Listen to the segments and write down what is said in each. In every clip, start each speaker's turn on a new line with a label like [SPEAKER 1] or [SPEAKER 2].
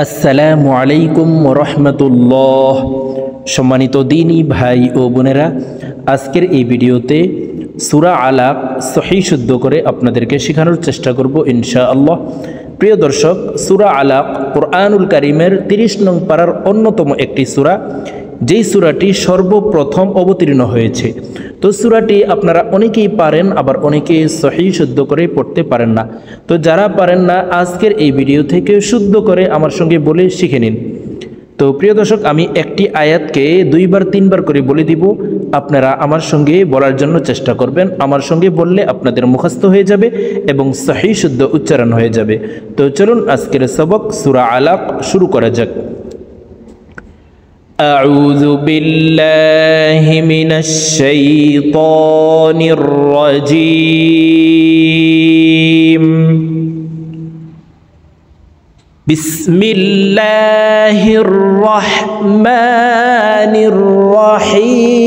[SPEAKER 1] আসসালামু আলাইকুম রহমতুল্লাহ। সম্মানিত দিনী ভাই ও বোনেরা, আজকের এই ভিডিওতে সূরা আলাক সহিহ শুদ্ধ করে আপনাদেরকে শেখানোর চেষ্টা করব ইনশাআল্লাহ। প্রিয় দর্শক, সূরা আলাক কুরআনুল কারীমের 30 নং পারার অন্যতম একটি সূরা, যেই সূরাটি সর্বপ্রথম অবতীর্ণ হয়েছে। তো সূরাটি আপনারা অনেকেই পারেন, আবার অনেকেই সহিহ শুদ্ধ করে পড়তে পারেন না। তো যারা পারেন না, আজকের এই ভিডিও থেকে শুদ্ধ করে আমার সঙ্গে বলে শিখে নিন। তো প্রিয় দর্শক, আমি একটি আয়াতকে 2-3 বার করে বলে দিব, আপনারা আমার সঙ্গে বলার জন্য চেষ্টা করবেন। আমার সঙ্গে বললে আপনাদের মুখস্থ হয়ে যাবে এবং সহিহ শুদ্ধ উচ্চারণ হয়ে যাবে। তো চলুন আজকের সবক সূরা আলাক শুরু করা যাক। أعوذ بالله من الشيطان الرجيم بسم الله الرحمن الرحيم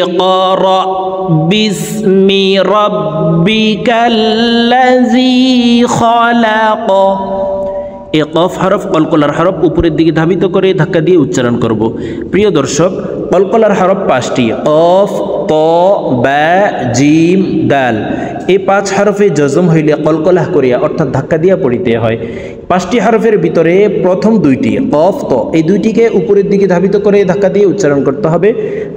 [SPEAKER 1] اقرأ باسم ربك الذي خلق। কফ হরফ কলকলার হরফ উপরের দিকে ধাবিত করে ধাক্কা দিয়ে উচ্চারণ করব। প্রিয় দর্শক, কলকলার হরফ 5টি, কফ, ত, বা, জিম, দাল। এই 5 হরফে জজম হইলে কলকলাহ করিয়া অর্থাৎ ধাক্কা দিয়া পড়িতে হয়। 5টি হরফের ভিতরে প্রথম 2টি কফ, ত, এই 2টিকে উপরের দিকে ধাবিত করে ধাক্কা দিয়ে উচ্চারণ করতে হবে।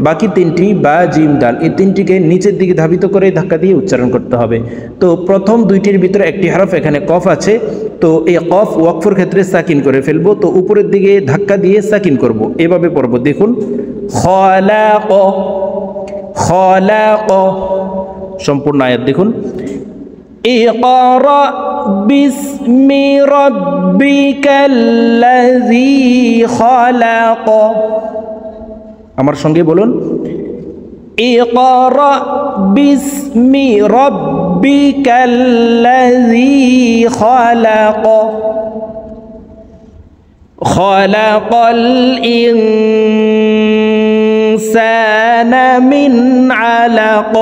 [SPEAKER 1] বাকি 3টি বা, জিম, দাল, এই 3টিকে নিচের দিকে ধাবিত করে ধাক্কা দিয়ে উচ্চারণ করতে হবে। তো প্রথম 2টির ভিতরে একটি হরফ এখানে কফ আছে, তো এই কফ ওয়াকফের ক্ষেত্রে সাকিন করে ফেলবো। তো উপরের দিকে ধাক্কা দিয়ে সাকিন করব, এভাবে পড়ব। দেখুন, খলাক, খলাক। সম্পূর্ণ আয়াত দেখুন, ইকরা বিসমি রাব্বিকাল্লাযী খলাক। আমার সঙ্গে বলুন, ইকরা বিসমি রাব্বিকাল্লাযী খলাক। খলাকাল ইনসানা মিন আলাক।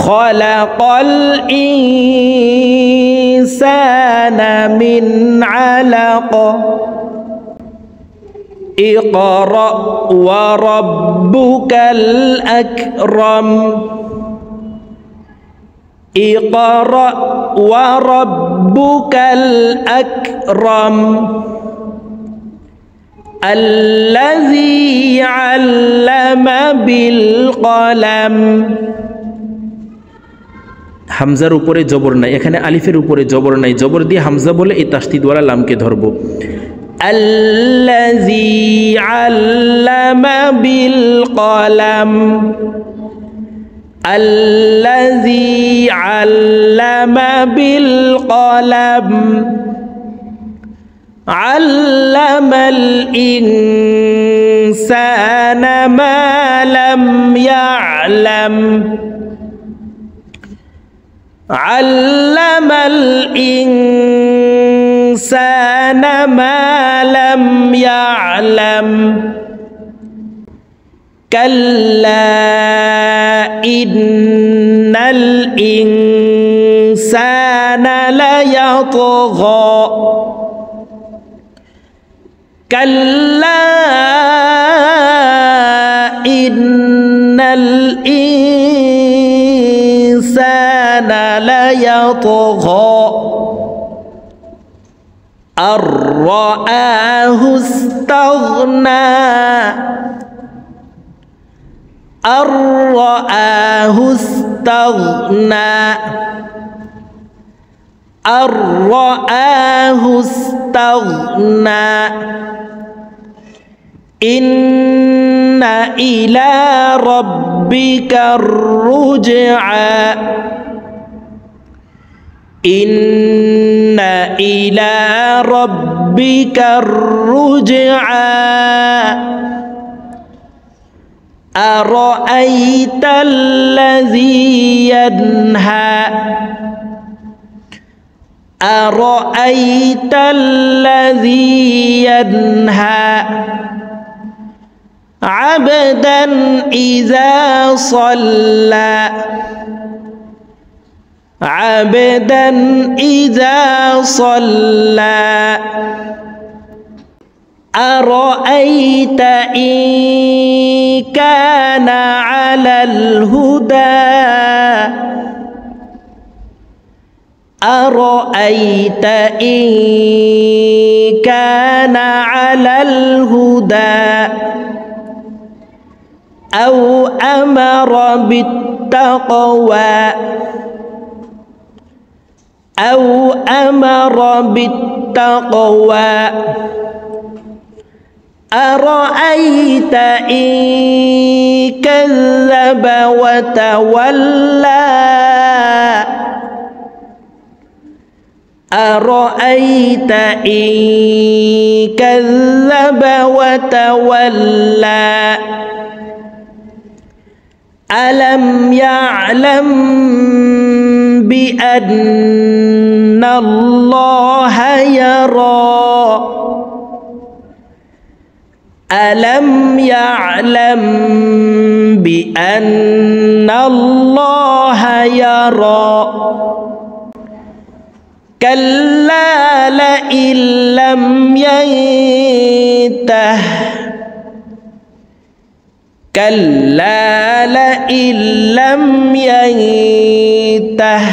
[SPEAKER 1] খলাকাল ইনসানা মিন আলাক। اقرأ وربك الأكرم. اقرأ وربك الأكرم الذي علم بالقلم. হামজার উপরে জবর নাই, এখানে আলিফের উপরে জবর নাই। জবর দিয়ে হামজা বলে এই তাসদিদওয়ালা লামকে ধরবো। الذي علم بالقلم. الذي علم بالقلم علم الإنسان ما لم يعلم. علم الإنسان ما لم يعلم. كلا إن الإنسان ليطغى. كلا إن الإنسان ليطغى أن رآه استغنى. أن رآه استغنى. أن رآه استغنى. إن إلى ربك الرجعى. إن إلى ربك الرجعى. أرأيت الذي ينهى. أرأيت الذي ينهى
[SPEAKER 2] عبدا إذا صلى عبدا إذا صلى أرأيت إن كان على الهدى أرأيت إن كان على الهدى أو أمر بالتقوى أو أمر بالتقوى أرأيت إن كذب وتولى أرأيت إن كذب وتولى ألم يعلم بأن الله يرى ألم يعلم بأن الله يرى كلا لئن لم ينته كلا لئن لم ينته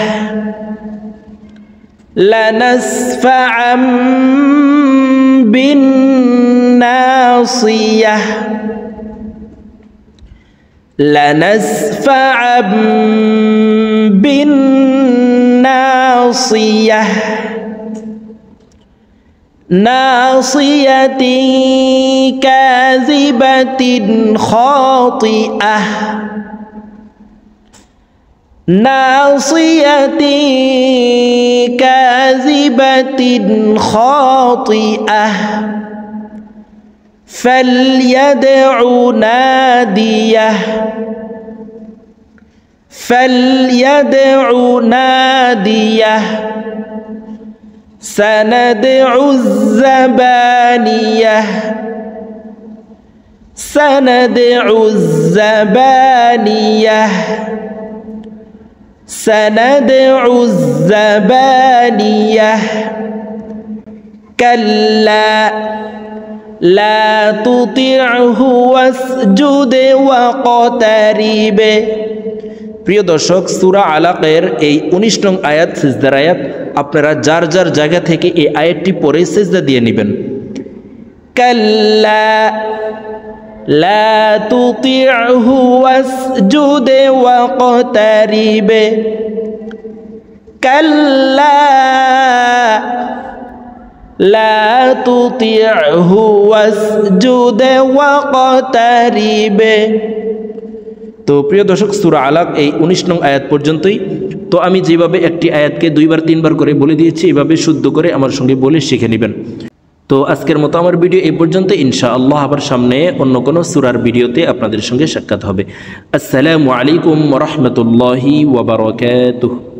[SPEAKER 2] لنسفعا بالناصية لنسفعا بالناصية ناصية كاذبة خاطئة ناصية كاذبة خاطئة فليدع ناديه فليدع ناديه سندع الزبانية سندع الزبانية سندع الزبانية كلا لا تطعه واسجد واقترب। প্রিয় দর্শক, সূরা আলাকের এই ১৯ নং আয়াত সিজদার আয়াত। আপনারা যার যার জায়গা থেকে এই আয়াতটি পড়ে সিজদা দিয়ে নেবেন। কাল্লা লা তুতি'হু ওয়াসজুদ ওয়াকতারিব। কাল্লা লা তুতি'হু ওয়াসজুদ ওয়াকতারিব। তো প্রিয় দর্শক, সূরা আলাক এই ১৯ নং আয়াত পর্যন্তই। তো আমি যেভাবে একটি আয়াতকে ২বার ৩বার করে বলে দিয়েছি, এভাবে শুদ্ধ করে আমার সঙ্গে বলে শিখে নেবেন। তো আজকের মতো আমার ভিডিও এই পর্যন্ত। ইনশাআল্লাহ আবার সামনে অন্য কোনো সূরার ভিডিওতে আপনাদের সঙ্গে সাক্ষাৎ হবে। আসসালামু আলাইকুম ওয়া রাহমাতুল্লাহি ওয়া বারাকাতুহু।